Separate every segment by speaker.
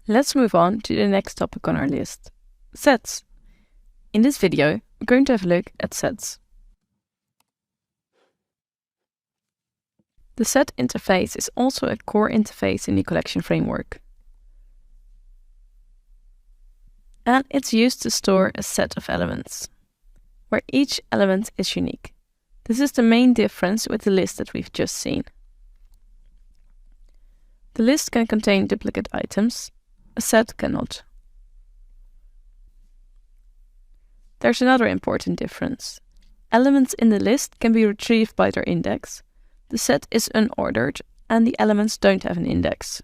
Speaker 1: Let's move on to the next topic on our list, sets. In this video, we're going to have a look at sets. The set interface is also a core interface in the collection framework. And it's used to store a set of elements, where each element is unique. This is the main difference with the list that we've just seen. The list can contain duplicate items, a set cannot. There's another important difference. Elements in the list can be retrieved by their index. The set is unordered and the elements don't have an index.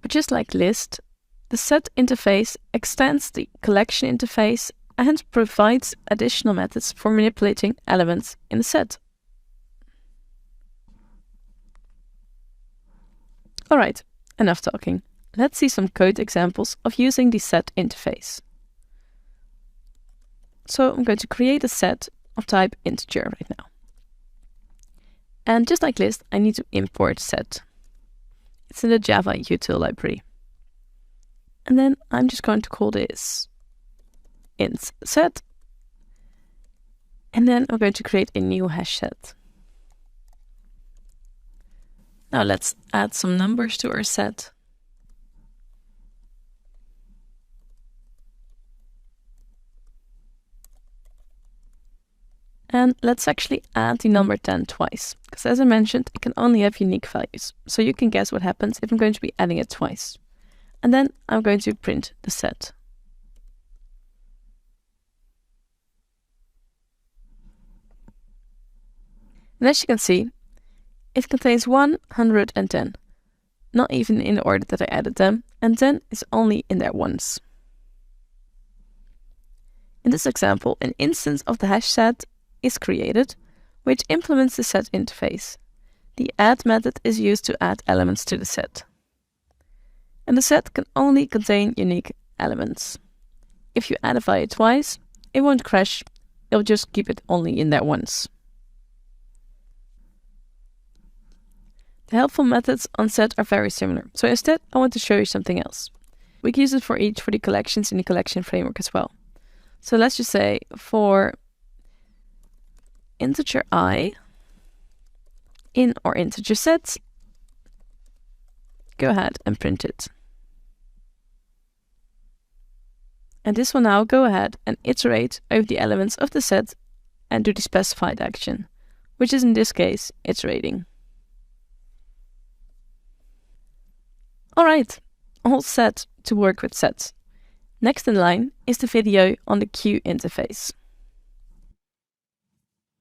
Speaker 1: But just like list, the set interface extends the collection interface and provides additional methods for manipulating elements in the set. Alright, enough talking. Let's see some code examples of using the set interface. So I'm going to create a set of type integer right now. And just like list, I need to import set. It's in the Java util library. And then I'm just going to call this int set. And then I'm going to create a new hash set. Now let's add some numbers to our set. And let's actually add the number 10 twice, because as I mentioned, it can only have unique values. So you can guess what happens if I'm going to be adding it twice. And then I'm going to print the set. And as you can see, it contains 110, not even in the order that I added them, and 10 is only in there once. In this example, an instance of the hash set is created, which implements the set interface. The add method is used to add elements to the set. And the set can only contain unique elements. If you add a value twice, it won't crash, it'll just keep it only in there once. The helpful methods on set are very similar, so instead I want to show you something else. We can use it for the collections in the collection framework as well. So let's just say for integer I in our integer set, go ahead and print it. And this will now go ahead and iterate over the elements of the set and do the specified action, which is in this case iterating. Alright, all set to work with sets. Next in line is the video on the queue interface.